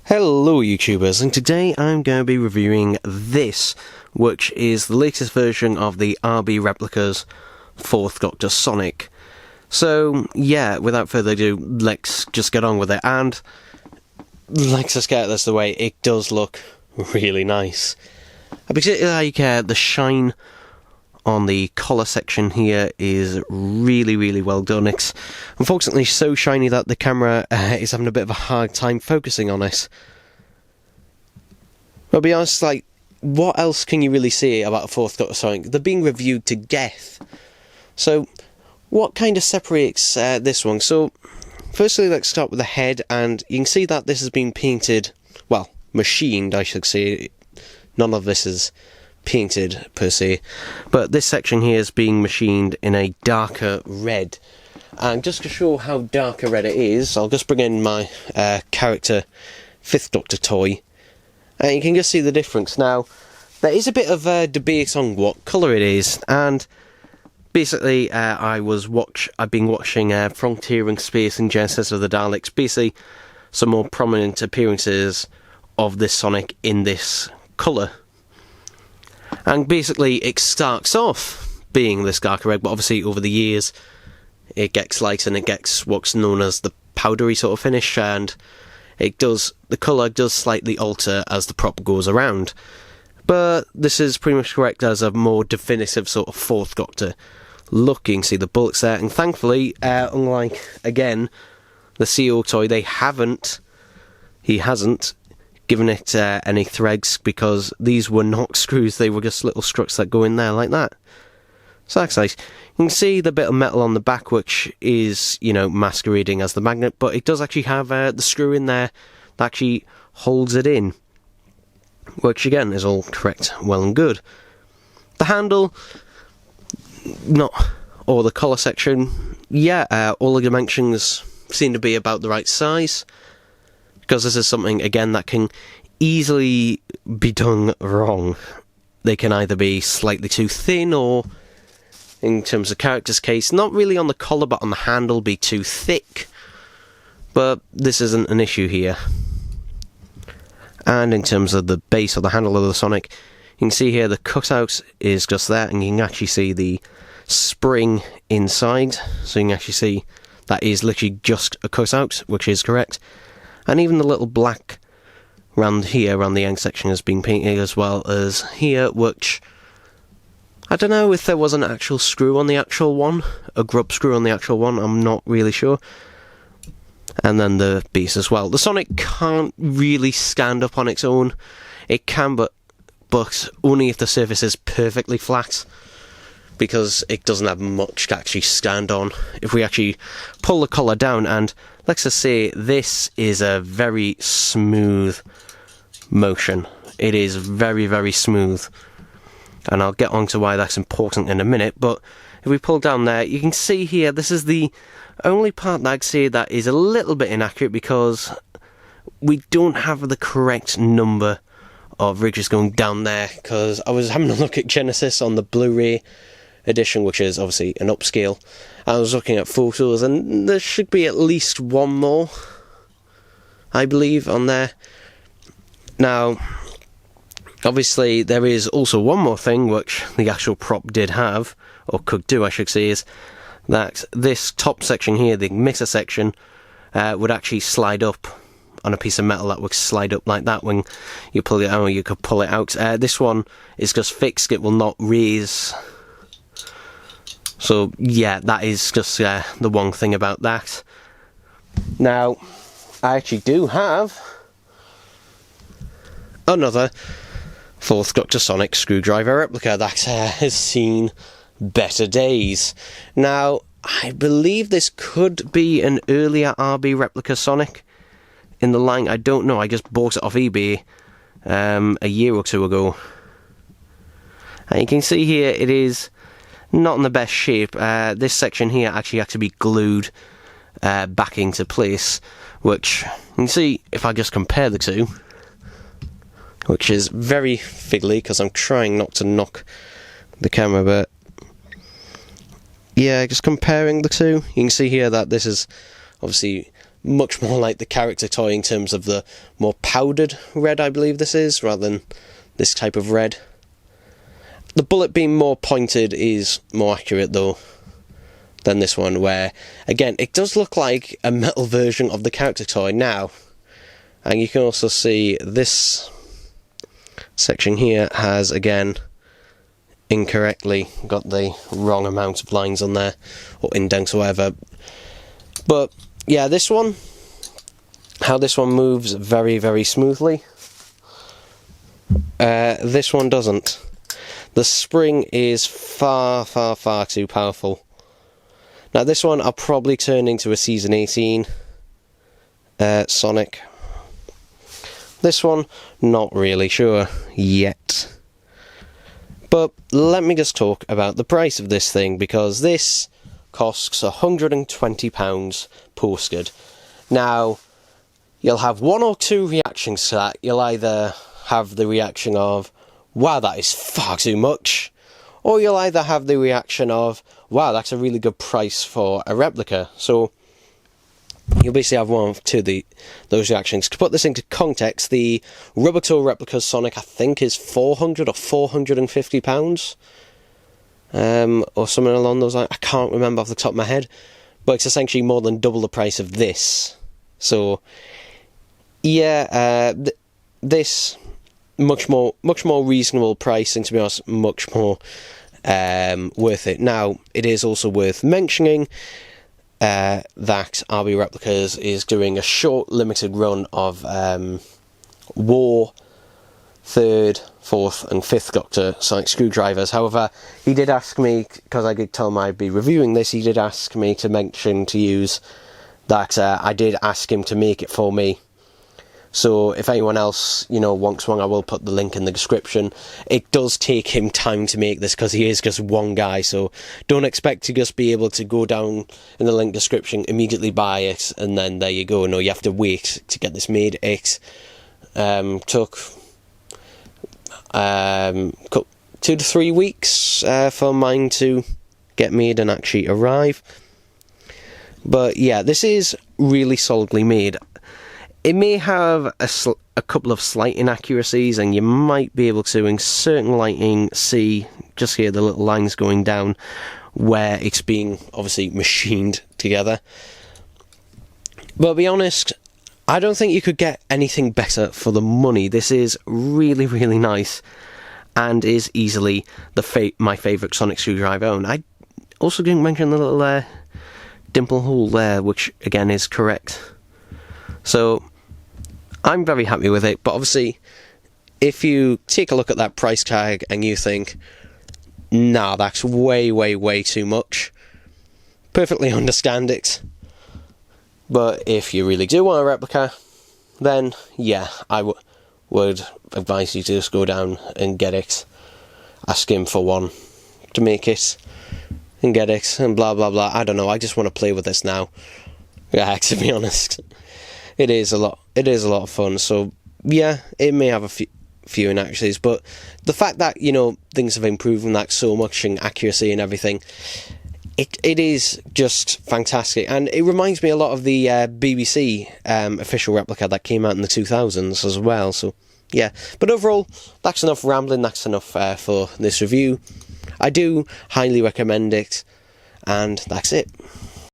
Hello YouTubers, and today I'm going to be reviewing this, which is the latest version of the RB Replicas 4th Doctor Sonic. So yeah, without further ado, let's just get on with it, and let's just get this the way. It does look really nice. I particularly like the shine on the collar section here is really well done. It's unfortunately so shiny that the camera is having a bit of a hard time focusing on it. But I'll be honest, like, what else can you really say about a 4th Doctor Sonic? They're being reviewed to death. So what kind of separates this one? So firstly, let's start with the head, and you can see that this has been painted, well, machined I should say. None of this is painted per se, but this section here is being machined in a darker red. And just to show how darker red it is, I'll just bring in my character 5th Doctor toy, and you can just see the difference. Now there is a bit of a debate on what colour it is, and basically I've been watching Frontier in Space and Genesis of the Daleks, basically some more prominent appearances of this Sonic in this colour. And basically it starts off being this darker red, but obviously over the years it gets light and it gets what's known as the powdery sort of finish, and the colour does slightly alter as the prop goes around. But this is pretty much correct as a more definitive sort of 4th Doctor look. You can see the bullets there, and thankfully, unlike, again, the CO toy, he hasn't given it any threads, because these were not screws, they were just little struts that go in there like that. So that's nice. You can see the bit of metal on the back, which is, you know, masquerading as the magnet, but it does actually have the screw in there that actually holds it in, which again is all correct, well and good. The handle, or the collar section, yeah, all the dimensions seem to be about the right size, because this is something, again, that can easily be done wrong. They can either be slightly too thin, or, in terms of character's case, not really on the collar but on the handle, be too thick. But this isn't an issue here. And in terms of the base or the handle of the Sonic, you can see here the cutout is just there, and you can actually see the spring inside. So you can actually see that is literally just a cutout, which is correct. And even the little black around here, around the end section, has been painted as well as here, which I don't know if there was an actual screw on the actual one, a grub screw on the actual one, I'm not really sure. And then the base as well. The Sonic can't really stand up on its own. It can, but only if the surface is perfectly flat, because it doesn't have much to actually stand on. If we actually pull the collar down, and let's just say this is a very smooth motion. It is very smooth, and I'll get on to why that's important in a minute. But if we pull down there, you can see here, this is the only part that I'd say that is a little bit inaccurate, because we don't have the correct number of ridges going down there, because I was having a look at Genesis on the Blu-ray edition, which is obviously an upscale. I was looking at photos, and there should be at least one more, I believe, on there. Now, obviously, there is also one more thing which the actual prop did have, or could do, I should say, is that this top section here, the mixer section, would actually slide up on a piece of metal. That would slide up like that when you pull it out, or you could pull it out. This one is just fixed, it will not raise. So yeah, that is just the one thing about that. Now, I actually do have another 4th Doctor Sonic screwdriver replica that has seen better days. Now, I believe this could be an earlier RB Replica Sonic in the line. I don't know, I just bought it off eBay a year or two ago. And you can see here, it is not in the best shape. This section here actually had to be glued back into place, which you can see if I just compare the two, which is very fiddly because I'm trying not to knock the camera, but yeah, just comparing the two, you can see here that this is obviously much more like the character toy in terms of the more powdered red, I believe this is, rather than this type of red. The bullet being more pointed is more accurate though than this one, where again it does look like a metal version of the character toy now. And you can also see this section here has again incorrectly got the wrong amount of lines on there, or indents or whatever. But yeah, this one, how this one moves very, very smoothly. This one doesn't. The spring is far, far, far too powerful. Now this one I'll probably turn into a Season 18 Sonic. This one, not really sure yet. But let me just talk about the price of this thing, because this costs £120 posted. Now, you'll have one or two reactions to that. You'll either have the reaction of, wow, that is far too much, or you'll either have the reaction of, wow, that's a really good price for a replica. So you'll basically have one of two of those reactions. To put this into context, the Rubber Replicas Sonic, I think, is £400 or £450, or something along those lines. I can't remember off the top of my head, but it's essentially more than double the price of this. So yeah, this much more reasonable price, and to be honest, much more worth it. Now, it is also worth mentioning that RB Replicas is doing a short limited run of War 3rd, 4th and 5th Doctor Sonic Screwdrivers. However, he did ask me, because I did tell him I'd be reviewing this, he did ask me to mention to use that I did ask him to make it for me. So if anyone else, wants one, I will put the link in the description. It does take him time to make this, because he is just one guy, so don't expect to just be able to go down in the link description, immediately buy it, and then there you go. No, you have to wait to get this made. It took 2 to 3 weeks for mine to get made and actually arrive. But yeah, this is really solidly made. It may have a couple of slight inaccuracies, and you might be able to, in certain lighting, see just here the little lines going down where it's being obviously machined together. But to be honest, I don't think you could get anything better for the money. This is really, really nice, and is easily my favourite Sonic Screwdriver own. I also didn't mention the little dimple hole there, which again is correct. So I'm very happy with it, but obviously if you take a look at that price tag and you think, nah, that's way, way, way too much, perfectly understand it. But if you really do want a replica, then yeah, I would advise you to just go down and get it. Ask him for one to make it and get it, and blah blah blah. I don't know, I just want to play with this now. Yeah, to be honest. It is a lot of fun. So yeah, it may have a few inaccuracies, but the fact that things have improved in that so much, and accuracy and everything, it is just fantastic. And it reminds me a lot of the BBC official replica that came out in the 2000s as well. So yeah, but overall, that's enough rambling. That's enough for this review. I do highly recommend it, and that's it.